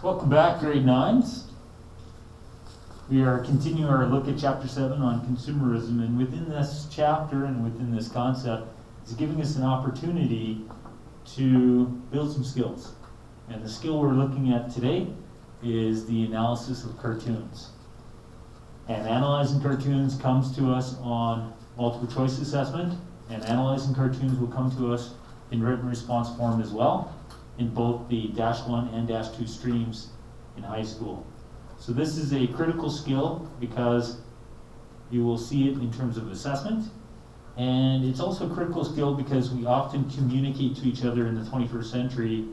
Welcome back, grade 9s. We are continuing our look at chapter 7 on consumerism, and within this chapter and within this concept, it's giving us an opportunity to build some skills. And the skill we're looking at today is the analysis of cartoons. And analyzing cartoons comes to us on multiple choice assessment, and analyzing cartoons will come to us in written response form as well, in both the -1 and -2 streams in high school. So this is a critical skill because you will see it in terms of assessment, and it's also a critical skill because we often communicate to each other in the 21st century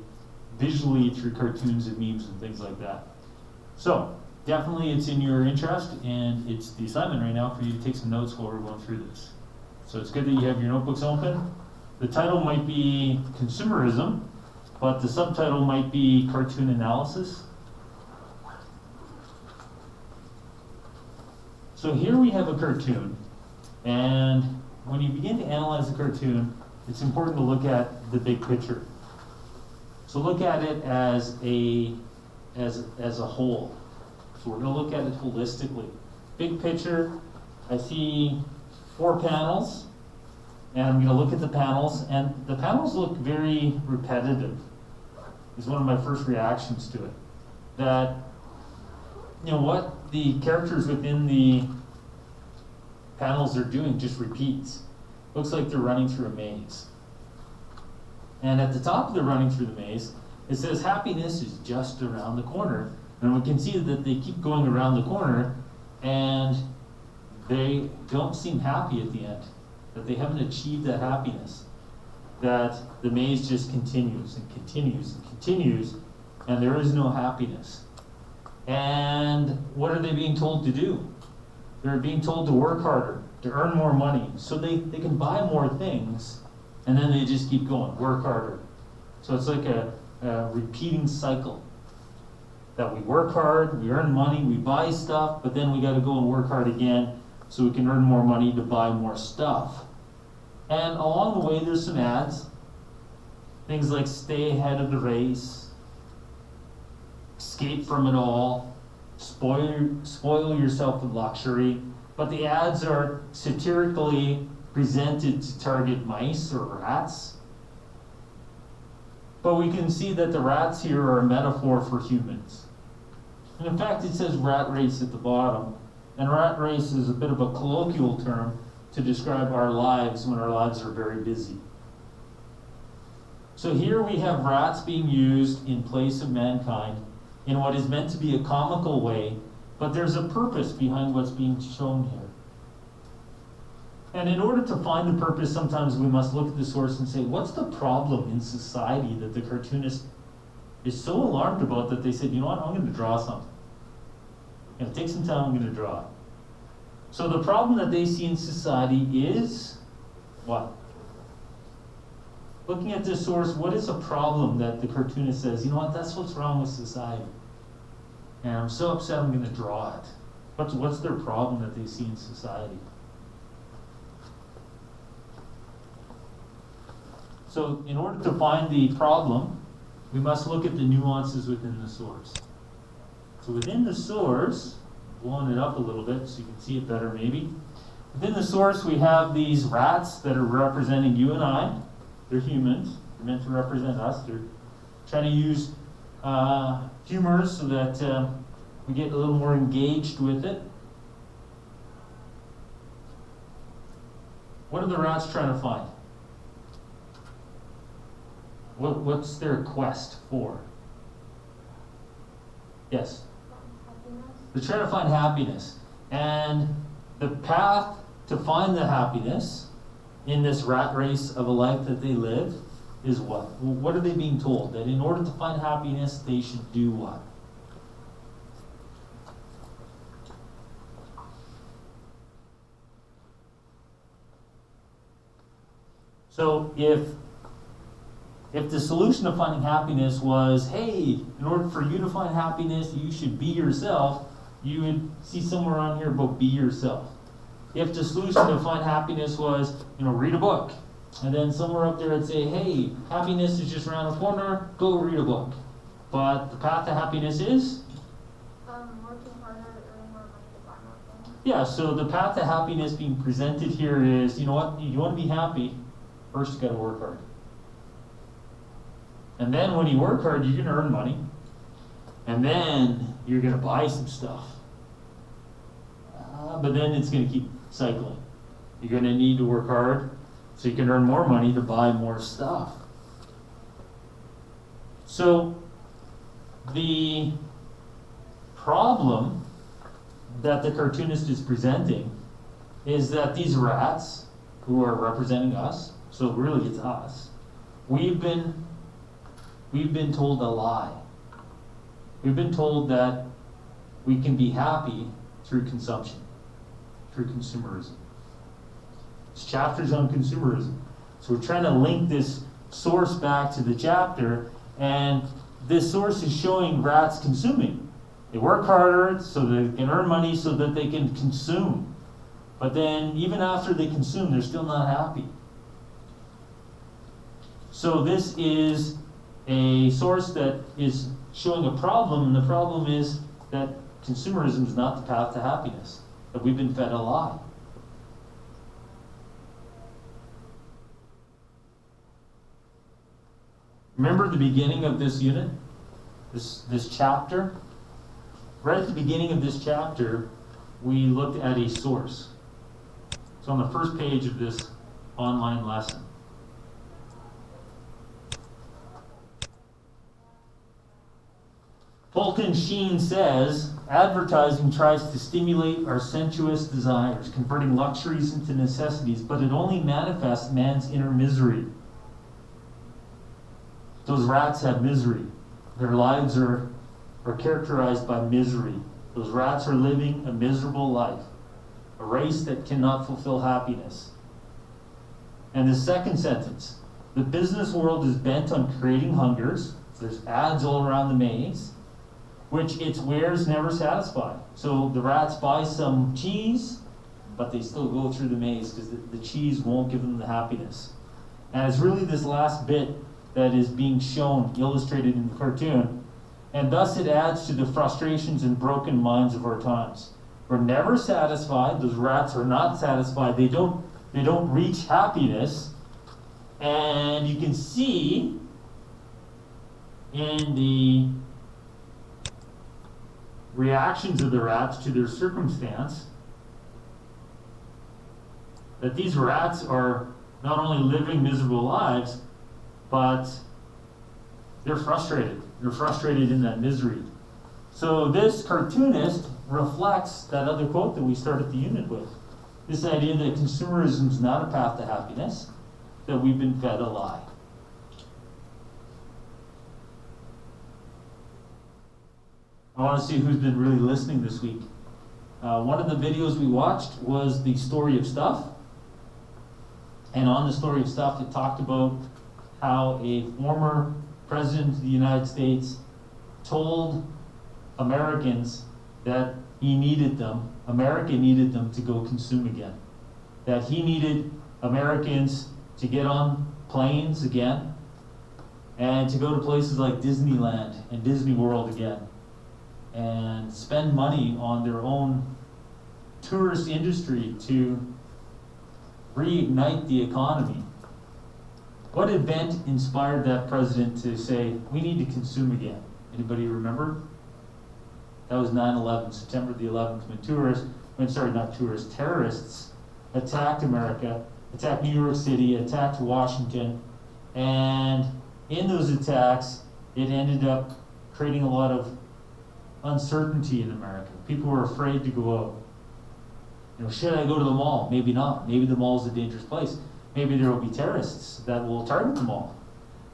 visually through cartoons and memes and things like that. So definitely it's in your interest, and it's the assignment right now for you to take some notes while we're going through this. So it's good that you have your notebooks open. The title might be Consumerism, but the subtitle might be Cartoon Analysis. So here we have a cartoon, and when you begin to analyze a cartoon, it's important to look at the big picture. So look at it as a whole. So we're going to look at it holistically. Big picture, I see 4 panels, and I'm going to look at the panels, and the panels look very repetitive. Is one of my first reactions to it. That, you know, what the characters within the panels are doing just repeats. Looks like they're running through a maze. And at the top of the running through the maze, it says happiness is just around the corner. And we can see that they keep going around the corner, and they don't seem happy at the end. That they haven't achieved that happiness. That the maze just continues and continues and continues, and there is no happiness. And what are they being told to do? They're being told to work harder, to earn more money, so they can buy more things, and then they just keep going, work harder. So it's like a repeating cycle. That we work hard, we earn money, we buy stuff, but then we got to go and work hard again so we can earn more money to buy more stuff. And along the way, there's some ads. Things like stay ahead of the race, escape from it all, spoil yourself with luxury. But the ads are satirically presented to target mice or rats. But we can see that the rats here are a metaphor for humans. And in fact, it says rat race at the bottom. And rat race is a bit of a colloquial term to describe our lives when our lives are very busy. So here we have rats being used in place of mankind in what is meant to be a comical way, but there's a purpose behind what's being shown here. And in order to find the purpose, sometimes we must look at the source and say, what's the problem in society that the cartoonist is so alarmed about that they said, you know what, I'm going to draw something. You know, take some time, I'm going to draw it. So the problem that they see in society is what? Looking at this source, what is a problem that the cartoonist says, you know what, that's what's wrong with society. And I'm so upset I'm going to draw it. What's their problem that they see in society? So in order to find the problem, we must look at the nuances within the source. So within the source, blowing it up a little bit so you can see it better maybe. Within the source we have these rats that are representing you and I. They're humans. They're meant to represent us. They're trying to use humor so that we get a little more engaged with it. What are the rats trying to find? What's their quest for? Yes? They're trying to find happiness. And the path to find the happiness in this rat race of a life that they live is what? What are they being told? That in order to find happiness, they should do what? So if the solution to finding happiness was, hey, in order for you to find happiness, you should be yourself, you would see somewhere on here about be yourself. If the solution to find happiness was, read a book, and then somewhere up there it'd say, hey, happiness is just around the corner, go read a book. But the path to happiness is? Working harder, earning more money to buy more things. Yeah, so the path to happiness being presented here is, you know what, you want to be happy, first you got to work hard. And then when you work hard, you're going to earn money. And then you're going to buy some stuff. But then it's going to keep cycling. You're going to need to work hard so you can earn more money to buy more stuff. So the problem that the cartoonist is presenting is that these rats, who are representing us, so really it's us, we've been told a lie. We've been told that we can be happy through consumption, through consumerism. This chapter's on consumerism. So we're trying to link this source back to the chapter, and this source is showing rats consuming. They work harder so they can earn money so that they can consume. But then even after they consume, they're still not happy. So this is a source that is showing a problem, and the problem is that consumerism is not the path to happiness, that we've been fed a lie. Remember the beginning of this unit, this chapter? Right at the beginning of this chapter, we looked at a source. It's on the first page of this online lesson. Fulton Sheen says, advertising tries to stimulate our sensuous desires, converting luxuries into necessities, but it only manifests man's inner misery. Those rats have misery. Their lives are characterized by misery. Those rats are living a miserable life, a race that cannot fulfill happiness. And the second sentence, the business world is bent on creating hungers. There's ads all around the maze, which its wares never satisfy. So the rats buy some cheese, but they still go through the maze because the cheese won't give them the happiness. And it's really this last bit that is being shown, illustrated in the cartoon, and thus it adds to the frustrations and broken minds of our times. We're never satisfied. Those rats are not satisfied. They don't reach happiness. And you can see in the reactions of the rats to their circumstance that these rats are not only living miserable lives, but they're frustrated. They're frustrated in that misery. So this cartoonist reflects that other quote that we started the unit with. This idea that consumerism is not a path to happiness, that we've been fed a lie. I want to see who's been really listening this week. One of the videos we watched was the story of stuff. And on the story of stuff, it talked about how a former president of the United States told Americans that he needed them, America needed them to go consume again. That he needed Americans to get on planes again and to go to places like Disneyland and Disney World again and spend money on their own tourist industry to reignite the economy. What event inspired that president to say, we need to consume again? Anybody remember? That was 9/11, September the 11th, when terrorists attacked America, attacked New York City, attacked Washington, and in those attacks, it ended up creating a lot of uncertainty in America. People were afraid to go out. Should I go to the mall? Maybe not. Maybe the mall is a dangerous place. Maybe there will be terrorists that will target the mall.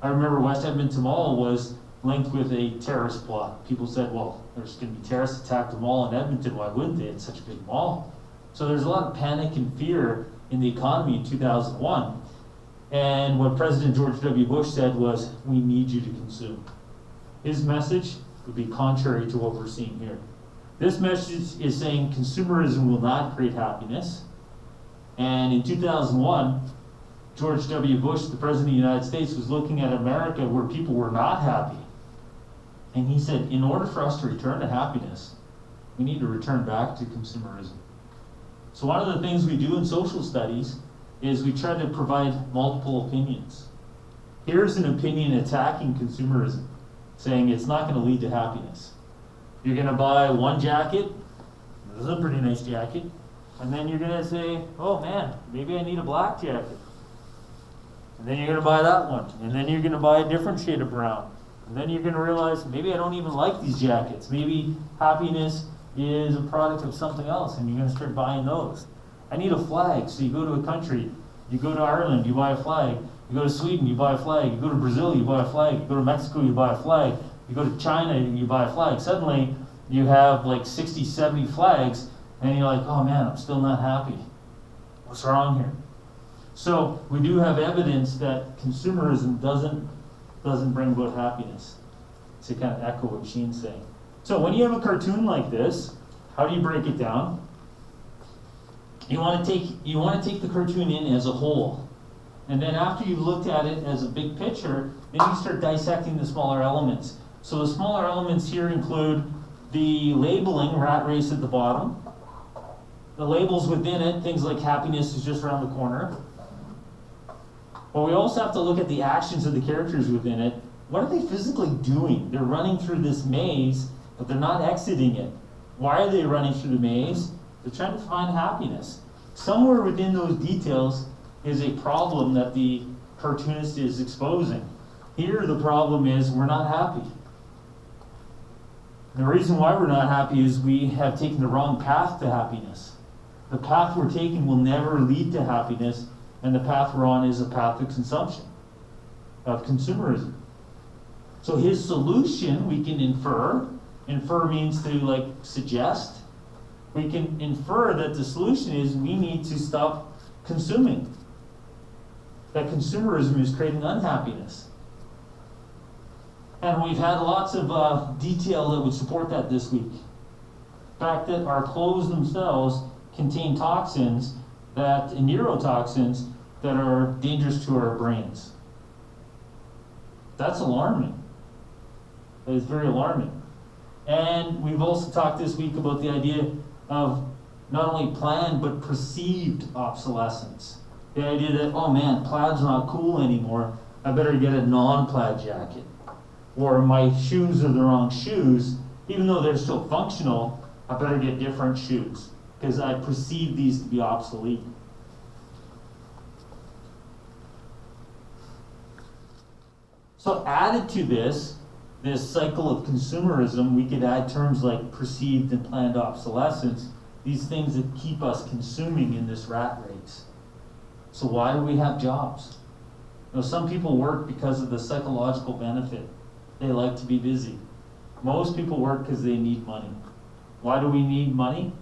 I remember West Edmonton Mall was linked with a terrorist plot. People said, well, there's going to be terrorists attack the mall in Edmonton. Why wouldn't they? It's such a big mall. So there's a lot of panic and fear in the economy in 2001. And what President George W. Bush said was, we need you to consume. His message would be contrary to what we're seeing here. This message is saying consumerism will not create happiness. And in 2001, George W. Bush, the President of the United States, was looking at America where people were not happy. And he said, in order for us to return to happiness, we need to return back to consumerism. So one of the things we do in social studies is we try to provide multiple opinions. Here's an opinion attacking consumerism, saying it's not going to lead to happiness. You're going to buy one jacket, this is a pretty nice jacket, and then you're going to say, oh man, maybe I need a black jacket. And then you're going to buy that one, and then you're going to buy a different shade of brown. And then you're going to realize, maybe I don't even like these jackets. Maybe happiness is a product of something else, and you're going to start buying those. I need a flag, so you go to a country, you go to Ireland, you buy a flag. You go to Sweden, you buy a flag. You go to Brazil, you buy a flag. You go to Mexico, you buy a flag. You go to China, you buy a flag. Suddenly, you have like 60, 70 flags, and you're like, oh man, I'm still not happy. What's wrong here? So we do have evidence that consumerism doesn't bring about happiness, to kind of echo what Sheen's saying. So when you have a cartoon like this, how do you break it down? You want to take the cartoon in as a whole. And then after you've looked at it as a big picture, then you start dissecting the smaller elements. So the smaller elements here include the labeling, rat race at the bottom. The labels within it, things like happiness is just around the corner. But we also have to look at the actions of the characters within it. What are they physically doing? They're running through this maze, but they're not exiting it. Why are they running through the maze? They're trying to find happiness. Somewhere within those details is a problem that the cartoonist is exposing. Here the problem is we're not happy. The reason why we're not happy is we have taken the wrong path to happiness. The path we're taking will never lead to happiness, and the path we're on is a path of consumption, of consumerism. So his solution, we can infer means to like suggest, we can infer that the solution is we need to stop consuming. That consumerism is creating unhappiness. And we've had lots of detail that would support that this week. The fact that our clothes themselves contain toxins and neurotoxins that are dangerous to our brains. That's alarming. That is very alarming. And we've also talked this week about the idea of not only planned but perceived obsolescence. The idea that, oh man, plaid's not cool anymore, I better get a non-plaid jacket. Or my shoes are the wrong shoes, even though they're still functional, I better get different shoes because I perceive these to be obsolete. So added to this cycle of consumerism, we could add terms like perceived and planned obsolescence, these things that keep us consuming in this rat race. So why do we have jobs? Some people work because of the psychological benefit. They like to be busy. Most people work because they need money. Why do we need money?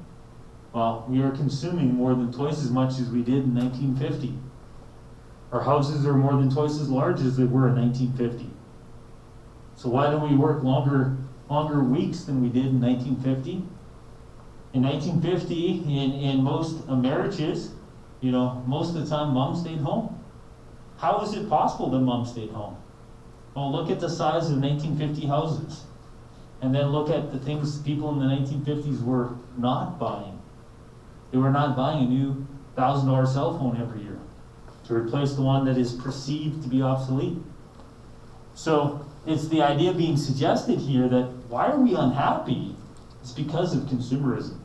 Well, we are consuming more than twice as much as we did in 1950. Our houses are more than twice as large as they were in 1950. So why do we work longer weeks than we did in 1950? In 1950, in most marriages, most of the time mom stayed home. How is it possible that mom stayed home? Well, look at the size of 1950 houses. And then look at the things people in the 1950s were not buying. They were not buying a new $1,000 cell phone every year to replace the one that is perceived to be obsolete. So it's the idea being suggested here that why are we unhappy? It's because of consumerism.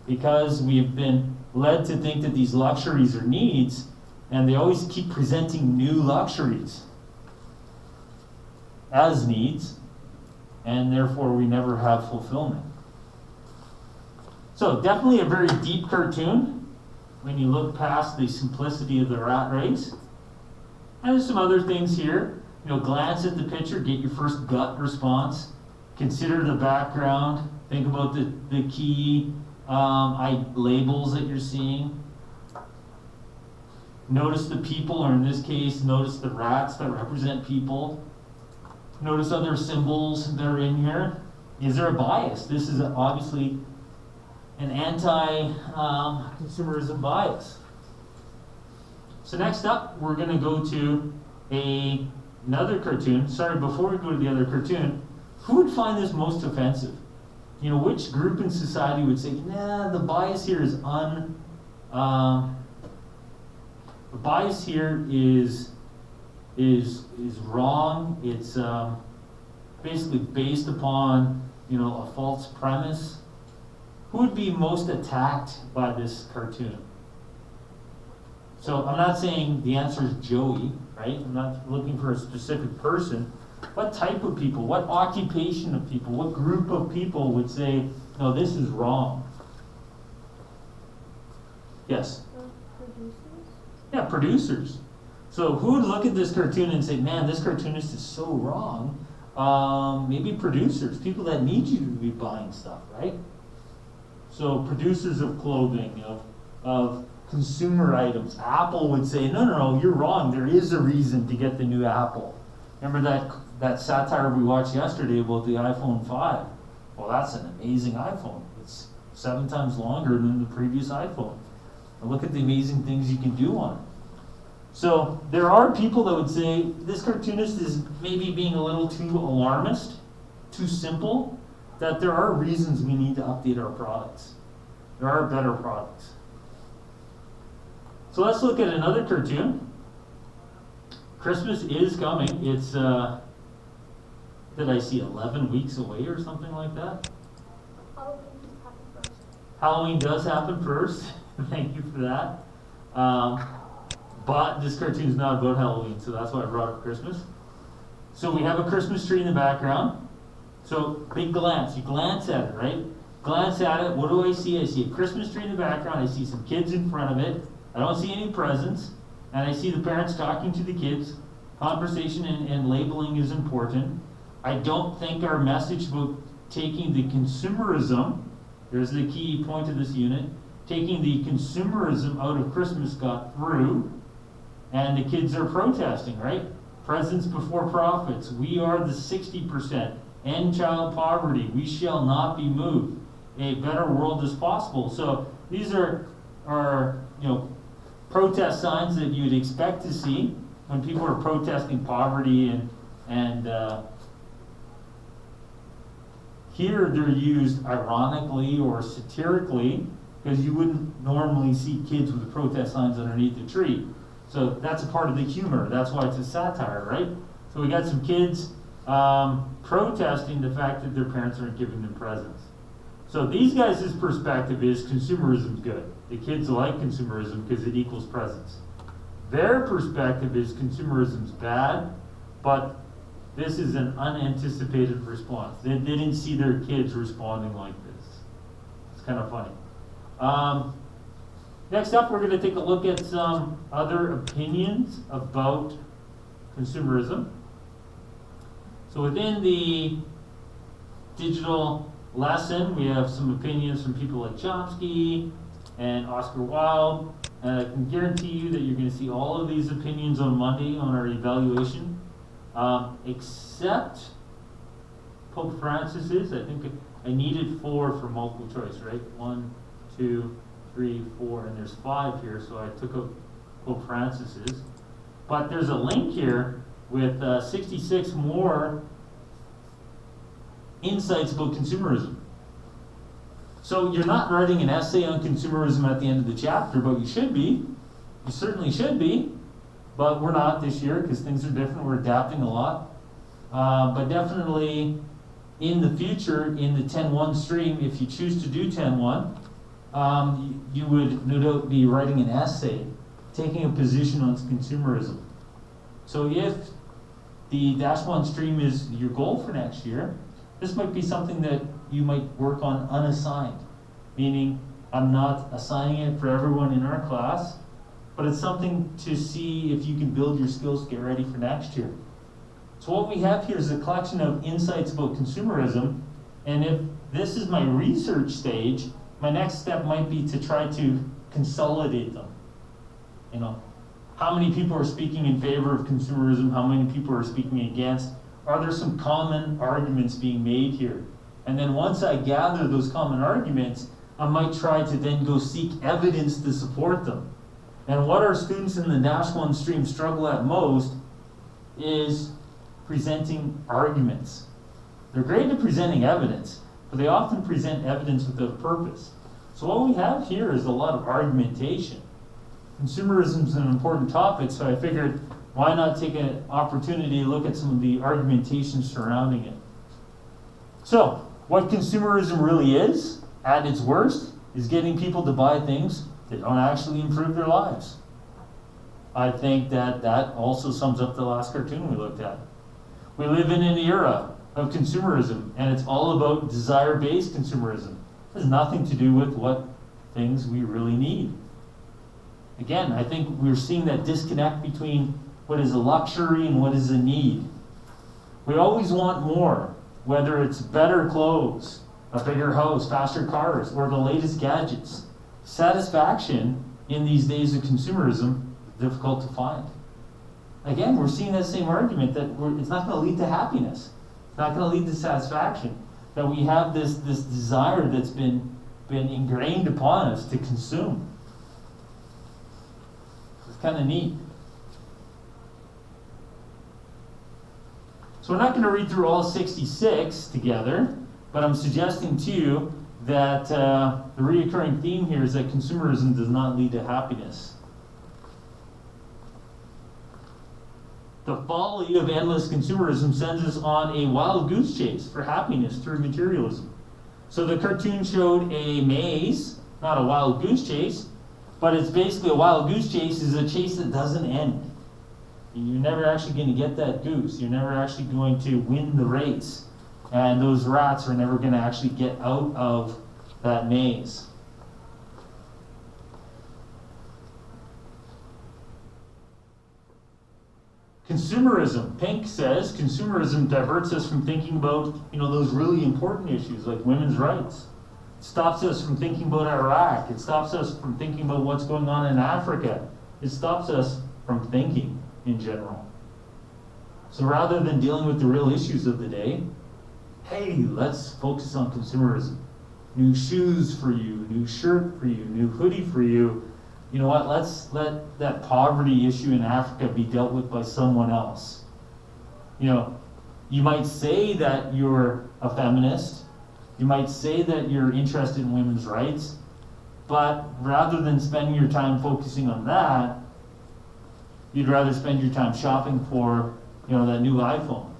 Because we've been led to think that these luxuries are needs, and they always keep presenting new luxuries as needs, and therefore we never have fulfillment. So definitely a very deep cartoon when you look past the simplicity of the rat race. And there's some other things here. Glance at the picture, get your first gut response. Consider the background. Think about the key labels that you're seeing. Notice the people, or in this case, notice the rats that represent people. Notice other symbols that are in here. Is there a bias? This is obviously an anti-consumerism bias. So next up, we're going to go to another cartoon. Sorry, before we go to the other cartoon, Who would find this most offensive? You know, which group in society would say, nah, the bias here is the bias here is wrong. It's basically based upon, you know, a false premise. Who would be most attacked by this cartoon? So I'm not saying the answer is Joey, right? I'm not looking for a specific person. What type of people, what occupation of people, what group of people would say, no, this is wrong? Yes? Producers? Yeah, producers. So who would look at this cartoon and say, man, this cartoonist is so wrong? Maybe producers, people that need you to be buying stuff, right? So producers of clothing, of consumer items. Apple would say, no, you're wrong. There is a reason to get the new Apple. Remember that satire we watched yesterday about the iPhone 5? Well, that's an amazing iPhone. It's 7 times longer than the previous iPhone. And look at the amazing things you can do on it. So there are people that would say this cartoonist is maybe being a little too alarmist, too simple, that there are reasons we need to update our products. There are better products. So let's look at another cartoon. Christmas is coming. It's, did I see 11 weeks away or something like that? Halloween just happened first. Halloween does happen first. Thank you for that. But this cartoon is not about Halloween, so that's why I brought up Christmas. So we have a Christmas tree in the background. So big glance. You glance at it, right? Glance at it. What do I see? I see a Christmas tree in the background. I see some kids in front of it. I don't see any presents. And I see the parents talking to the kids. Conversation and labeling is important. I don't think our message about taking the consumerism, here's the key point of this unit, taking the consumerism out of Christmas got through, and the kids are protesting, right? Presents before profits. We are the 60%. End child poverty. We shall not be moved. A better world is possible. So these are protest signs that you'd expect to see when people are protesting poverty and here they're used ironically or satirically because you wouldn't normally see kids with protest signs underneath the tree. So that's a part of the humor. That's why it's a satire, right? So we got some kids protesting the fact that their parents aren't giving them presents. So these guys' perspective is consumerism's good. The kids like consumerism because it equals presents. Their perspective is consumerism's bad, but this is an unanticipated response. They didn't see their kids responding like this. It's kind of funny. Next up, we're going to take a look at some other opinions about consumerism. So within the digital lesson, we have some opinions from people like Chomsky and Oscar Wilde. And I can guarantee you that you're going to see all of these opinions on Monday on our evaluation, except Pope Francis's. I think I needed 4 for multiple choice, right? 1, 2, 3, 4, and there's 5 here, so I took out Pope Francis's. But there's a link here with 66 more insights about consumerism. So you're not writing an essay on consumerism at the end of the chapter, but you should be. You certainly should be, but we're not this year because things are different. We're adapting a lot. But definitely in the future, in the 10-1 stream, if you choose to do 10-1, you would no doubt be writing an essay, taking a position on consumerism. So if the -1 stream is your goal for next year, this might be something that you might work on unassigned, meaning I'm not assigning it for everyone in our class, but it's something to see if you can build your skills to get ready for next year. So what we have here is a collection of insights about consumerism, and if this is my research stage, my next step might be to try to consolidate them. You know, how many people are speaking in favor of consumerism? How many people are speaking against? Are there some common arguments being made here? And then once I gather those common arguments, I might try to then go seek evidence to support them. And what our students in the -1 stream struggle at most is presenting arguments. They're great at presenting evidence, but they often present evidence without purpose. So what we have here is a lot of argumentation. Consumerism is an important topic, so I figured why not take an opportunity to look at some of the argumentation surrounding it. So, what consumerism really is, at its worst, is getting people to buy things that don't actually improve their lives. I think that also sums up the last cartoon we looked at. We live in an era of consumerism, and it's all about desire-based consumerism. It has nothing to do with what things we really need. Again, I think we're seeing that disconnect between what is a luxury and what is a need. We always want more, whether it's better clothes, a bigger house, faster cars, or the latest gadgets. Satisfaction in these days of consumerism is difficult to find. Again, we're seeing that same argument that it's not going to lead to happiness. It's not going to lead to satisfaction. That we have this desire that's been ingrained upon us to consume. It's kind of neat. So we're not going to read through all 66 together, but I'm suggesting to you that the recurring theme here is that consumerism does not lead to happiness. The folly of endless consumerism sends us on a wild goose chase for happiness through materialism. So the cartoon showed a maze, not a wild goose chase, but it's basically a wild goose chase is a chase that doesn't end. You're never actually going to get that goose. You're never actually going to win the race. And those rats are never going to actually get out of that maze. Consumerism. Pink says consumerism diverts us from thinking about, those really important issues like women's rights. It stops us from thinking about Iraq. It stops us from thinking about what's going on in Africa. It stops us from thinking in general. So rather than dealing with the real issues of the day, hey, let's focus on consumerism. New shoes for you, new shirt for you, new hoodie for you. You know what, let's let that poverty issue in Africa be dealt with by someone else. You might say that you're a feminist. You might say that you're interested in women's rights. But rather than spending your time focusing on that, you'd rather spend your time shopping for, that new iPhone.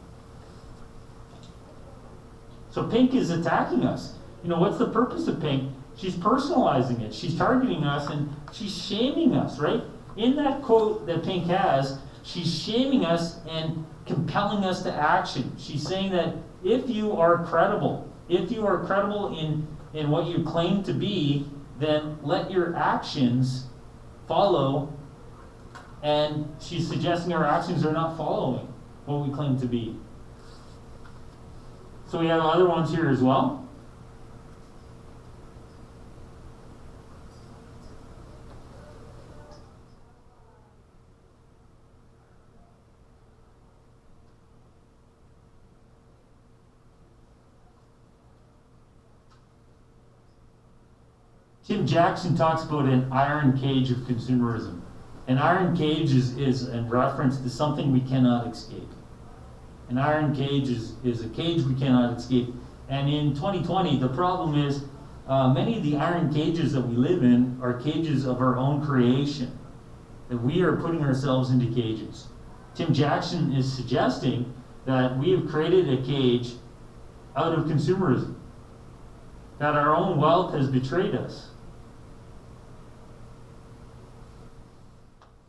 So Pink is attacking us. What's the purpose of Pink? She's personalizing it. She's targeting us and she's shaming us, right? In that quote that Pink has, she's shaming us and compelling us to action. She's saying that if you are credible in what you claim to be, then let your actions follow. And she's suggesting our actions are not following what we claim to be. So we have other ones here as well. Tim Jackson talks about an iron cage of consumerism. An iron cage is in reference to something we cannot escape. An iron cage is a cage we cannot escape. And in 2020, the problem is many of the iron cages that we live in are cages of our own creation. That we are putting ourselves into cages. Tim Jackson is suggesting that we have created a cage out of consumerism. That our own wealth has betrayed us.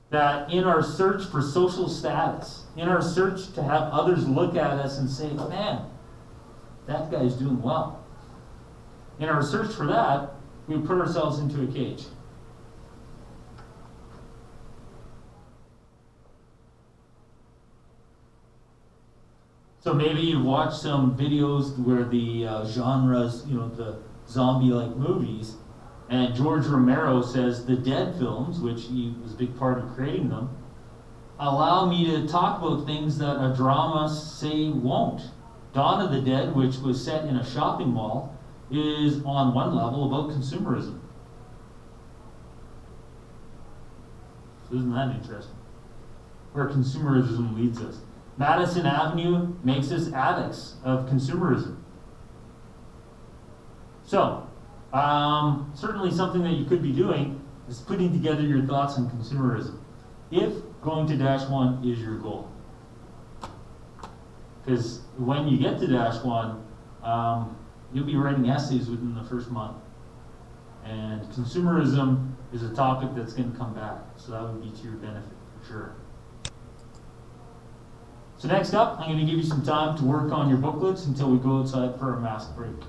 That in our search for social status, in our search to have others look at us and say, man, that guy's doing well. In our search for that, we put ourselves into a cage. So maybe you've watched some videos where the genres, the zombie-like movies, and George Romero says the Dead films, which he was a big part of creating them, allow me to talk about things that a drama say won't. Dawn of the Dead, which was set in a shopping mall, is on one level about consumerism. So isn't that interesting? Where consumerism leads us. Madison Avenue makes us addicts of consumerism. So, certainly something that you could be doing is putting together your thoughts on consumerism. If going to -1 is your goal. Because when you get to -1, you'll be writing essays within the first month. And consumerism is a topic that's going to come back. So that would be to your benefit for sure. So next up, I'm going to give you some time to work on your booklets until we go outside for a mask break.